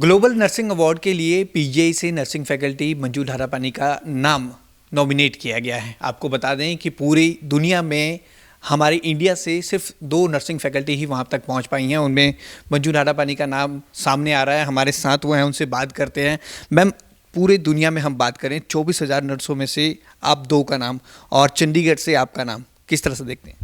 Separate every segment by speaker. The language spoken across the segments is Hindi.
Speaker 1: ग्लोबल नर्सिंग अवार्ड के लिए पीजीआई से नर्सिंग फैकल्टी मंजू धारापानी का नाम नॉमिनेट किया गया है। आपको बता दें कि पूरी दुनिया में हमारे इंडिया से सिर्फ 2 नर्सिंग फैकल्टी ही वहाँ तक पहुँच पाई हैं। उनमें मंजू धारापानी का नाम सामने आ रहा है। हमारे साथ वो हैं, उनसे बात करते हैं। मैम, पूरे दुनिया में हम बात करें 24,000 नर्सों में से आप 2 का नाम और चंडीगढ़ से आपका नाम किस तरह से देखते हैं?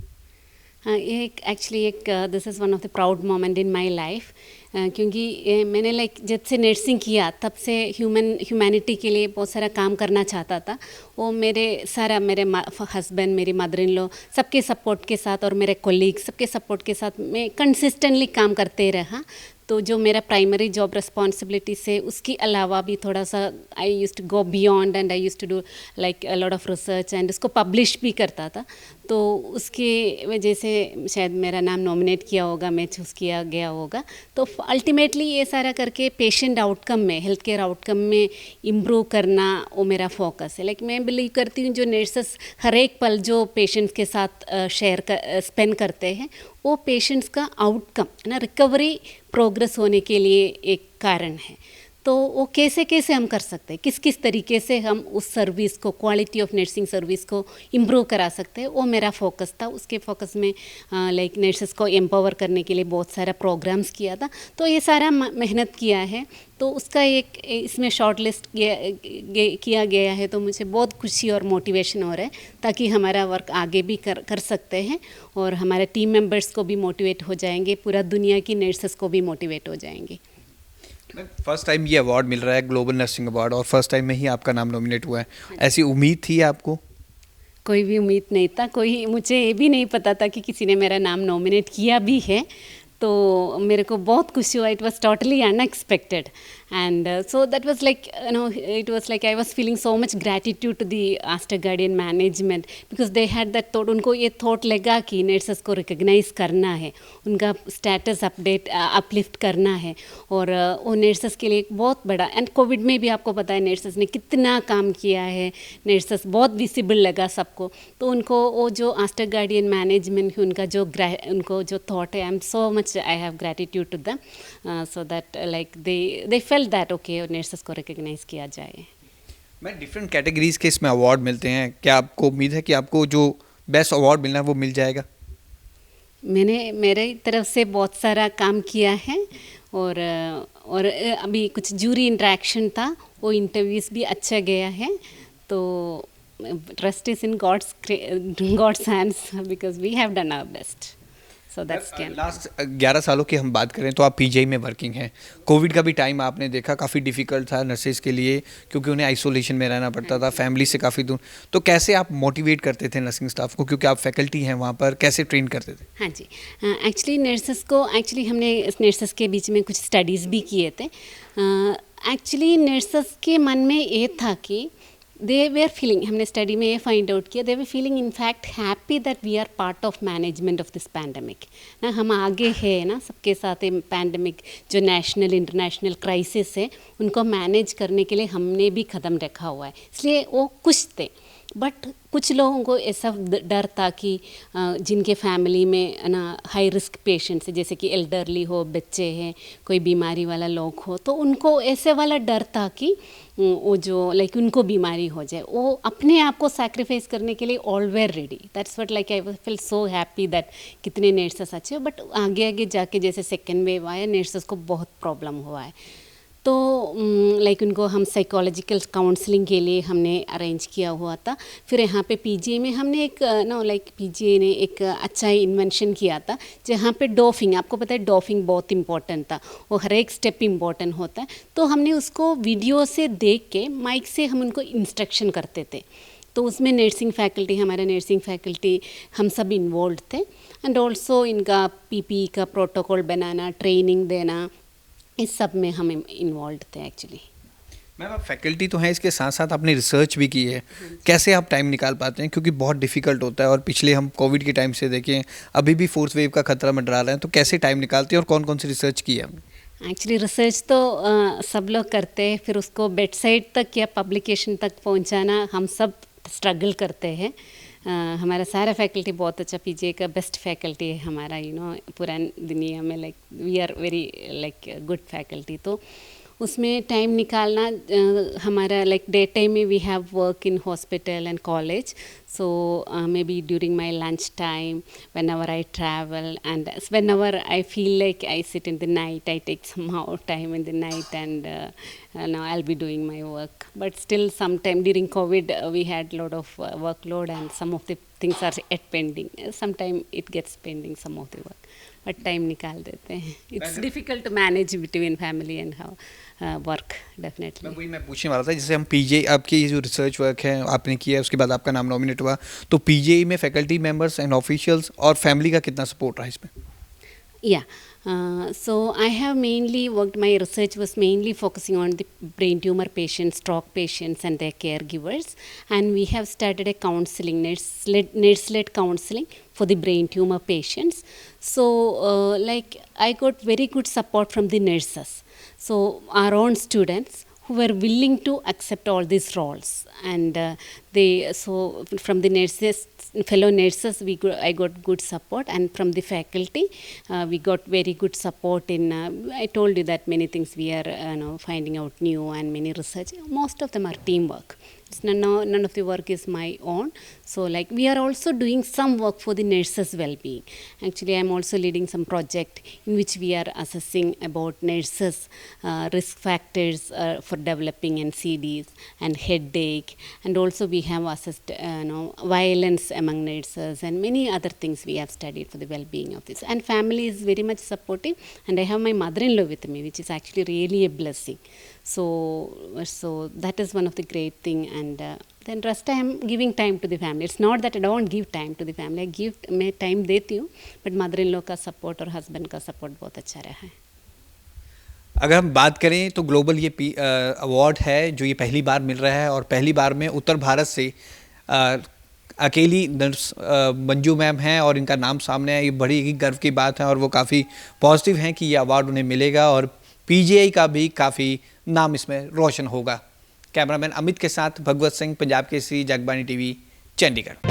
Speaker 2: हाँ, ये एक्चुअली एक this is one of the proud moment in my life, क्योंकि मैंने जब से नर्सिंग किया तब से ह्यूमैनिटी के लिए बहुत सारा काम करना चाहता था। वो मेरे हस्बैंड, मेरी मदर इन लॉ सबके सपोर्ट के साथ और मेरे कोलीग सबके सपोर्ट के साथ मैं कंसिस्टेंटली काम करते रहा। तो जो मेरा प्राइमरी जॉब रिस्पॉन्सिबिलिटी से उसके अलावा भी थोड़ा सा I used to go beyond and I used to do like a lot of research and उसको पब्लिश भी करता था। तो उसके वजह से शायद मेरा नाम नॉमिनेट किया होगा, मैं चूज़ किया गया होगा। तो अल्टीमेटली ये सारा करके पेशेंट आउटकम में, हेल्थ केयर आउटकम में इम्प्रूव करना वो मेरा फोकस है। लाइक मैं बिलीव करती हूँ जो नर्सेस हर एक पल जो पेशेंट्स के साथ स्पेंड करते हैं वो पेशेंट्स का आउटकम है ना, रिकवरी प्रोग्रेस होने के लिए एक कारण है। तो वो कैसे कैसे हम कर सकते हैं, किस किस तरीके से हम उस सर्विस को, क्वालिटी ऑफ नर्सिंग सर्विस को इम्प्रूव करा सकते हैं, वो मेरा फोकस था। उसके फोकस में लाइक नर्सेस को एम्पावर करने के लिए बहुत सारा प्रोग्राम्स किया था। तो ये सारा मेहनत किया है, तो उसका एक इसमें शॉर्ट लिस्ट किया गया है। तो मुझे बहुत खुशी और मोटिवेशन हो रहा है ताकि हमारा वर्क आगे भी कर सकते हैं और हमारे टीम मेंबर्स को भी मोटिवेट हो जाएंगे, पूरा दुनिया की नर्सेस को भी मोटिवेट हो जाएंगे।
Speaker 1: फर्स्ट टाइम ये अवार्ड मिल रहा है, ग्लोबल नर्सिंग अवार्ड, और फर्स्ट टाइम में ही आपका नाम नॉमिनेट हुआ है। ऐसी उम्मीद थी आपको?
Speaker 2: कोई भी उम्मीद नहीं था, मुझे ये भी नहीं पता था कि किसी ने मेरा नाम नॉमिनेट किया भी है। तो मेरे को बहुत खुशी हुआ। It was totally unexpected and so that was like it was like I was feeling so much gratitude to the Aster guardian management because they had that thought. उनको ये थॉट लगा कि नर्सेस को रिकग्नाइज करना है, उनका स्टेटस अपलिफ्ट करना है और वो नर्सेस के लिए एक बहुत बड़ा। एंड कोविड में भी आपको पता है नर्सेस ने कितना काम किया है, नर्सेस बहुत विजिबल लगा सबको। तो उनको वो जो आस्टर गार्डियन मैनेजमेंट, उनको जो थॉट है, I am so much I have gratitude to them, so that like they felt that okay nurses को recognize किया जाए।
Speaker 1: मैं डिफरेंट कैटेगरीज के इसमें अवार्ड मिलते हैं, क्या आपको उम्मीद है कि आपको जो बेस्ट अवार्ड मिलना है वो मिल जाएगा?
Speaker 2: मैंने मेरे तरफ से बहुत सारा काम किया है और अभी कुछ जूरी इंटरेक्शन था, वो इंटरव्यूज़ भी अच्छा गया है। तो trust is in God's hands because we have done our best.
Speaker 1: Last 11 सालों की हम बात करें तो आप पीजीआई में वर्किंग हैं। कोविड का भी टाइम आपने देखा, काफ़ी डिफ़िकल्ट था नर्सेज के लिए क्योंकि उन्हें आइसोलेशन में रहना पड़ता था, फैमिली से काफ़ी दूर। तो कैसे आप मोटिवेट करते थे नर्सिंग स्टाफ को, क्योंकि आप फैकल्टी हैं वहाँ पर, कैसे ट्रेन करते थे?
Speaker 2: हाँ जी, एक्चुअली हमने नर्सेस के बीच में कुछ स्टडीज़ भी किए थे। एक्चुअली नर्सेस के मन में ये था कि दे वेर फीलिंग, हमने स्टडी में ये फाइंड आउट किया, they were feeling in fact happy that we are part of management of this pandemic ना। हम आगे है ना सबके साथ। पैंडमिक जो नेशनल इंटरनेशनल क्राइसिस है उनको मैनेज करने के लिए हमने भी कदम रखा हुआ है, इसलिए वो खुश थे। बट कुछ लोगों को ऐसा डर था कि जिनके फैमिली में ना हाई रिस्क पेशेंट्स है, जैसे कि एल्डरली हो, बच्चे हैं, कोई बीमारी वाला लोग हो, तो उनको ऐसे वाला डर था कि वो जो लाइक उनको बीमारी हो जाए, वो अपने आप को सैक्रिफाइस करने के लिए all where ready. That's what like I feel so happy that कितने नर्सेस अच्छे हो। बट आगे आगे जाके जैसे सेकेंड वेव आया, नर्सेस को बहुत प्रॉब्लम हुआ है। तो लाइक उनको हम साइकोलॉजिकल काउंसलिंग के लिए हमने अरेंज किया हुआ था। फिर यहाँ पे पीजीआई में हमने पीजीआई ने एक अच्छा इन्वेंशन किया था जहाँ पे डॉफिंग, आपको पता है डॉफिंग बहुत इंपॉर्टेंट था, वो हर एक स्टेप इंपॉर्टेंट होता है। तो हमने उसको वीडियो से देख के माइक से हम उनको इंस्ट्रक्शन करते थे। तो उसमें हमारे नर्सिंग फैकल्टी हम सब इन्वॉल्व थे एंड ऑल्सो इनका पीपी का प्रोटोकॉल बनाना, ट्रेनिंग देना, इस सब में हम इन्वॉल्व थे एक्चुअली।
Speaker 1: मैम, आप फैकल्टी तो हैं, इसके साथ साथ आपने रिसर्च भी की है। कैसे आप टाइम निकाल पाते हैं, क्योंकि बहुत डिफिकल्ट होता है और पिछले हम कोविड के टाइम से देखें, अभी भी 4th वेव का खतरा मंडरा रहा है, तो कैसे टाइम निकालते हैं और कौन कौन सी रिसर्च की है हमने?
Speaker 2: एक्चुअली रिसर्च तो सब लोग करते हैं, फिर उसको बेड साइड तक या पब्लिकेशन तक पहुंचाना हम सब स्ट्रगल करते हैं। हमारा सारा फैकल्टी बहुत अच्छा, पीजीआई का बेस्ट फैकल्टी है हमारा, पूरा दुनिया में like we are very like good faculty. तो उसमें टाइम निकालना हमारा लाइक डे टाइम में we have work in hospital and college, so maybe during my lunch time, whenever I travel, and whenever I feel like I sit in the night, I take somehow time in the night, and now I'll be doing my work. But still sometime during COVID we had a lot of workload, and some of the things are yet pending. Sometime it gets pending, some of the work, but time निकाल देते हैं. It's difficult to manage between family and how work definitely.
Speaker 1: मैं पूछने वाला था, जैसे हम पीजे आपकी जो रिसर्च वर्क है आपने किया, उसके बाद आपका नाम नॉमिनेट हुआ, तो पीजे में फैकल्टी मेंबर्स एंड ऑफिशियल्स और फैमिली का कितना सपोर्ट रहा इसमें?
Speaker 2: Yeah. So I have mainly worked, my research was mainly focusing on the brain tumor patients, stroke patients and their caregivers, and we have started a counseling, nurse-led counseling for the brain tumor patients. So like I got very good support from the nurses, so our own students who were willing to accept all these roles, and so from the nurses, fellow nurses, I got good support, and from the faculty we got very good support in I told you that many things we are finding out new, and many research, most of them are teamwork. It's none of the work is my own. So like we are also doing some work for the nurses' well-being. Actually, I am also leading some project in which we are assessing about nurses' risk factors for developing NCDs and headache, and also we have assessed violence among nurses and many other things we have studied for the well-being of this. And family is very much supportive, and I have my mother-in-law with me, which is actually really a blessing. So that is one of the great thing, and then rest I am giving time to the family. It's not that I don't give time to the family, मैं time देती हूँ, but mother-in-law का support और husband का support बहुत अच्छा रहा है.
Speaker 1: अगर हम बात करें तो ग्लोबल ये अवार्ड है जो ये पहली बार मिल रहा है, और पहली बार में उत्तर भारत से अकेली नर्स मंजू मैम हैं और इनका नाम सामने है. ये बड़ी ही गर्व की बात है, और वो काफ़ी पॉजिटिव हैं कि ये अवार्ड उन्हें मिलेगा, और पीजीआई का भी काफ़ी नाम इसमें रोशन होगा. कैमरामैन अमित के साथ भगवत सिंह, पंजाब केसरी, जगबानी टीवी, चंडीगढ़.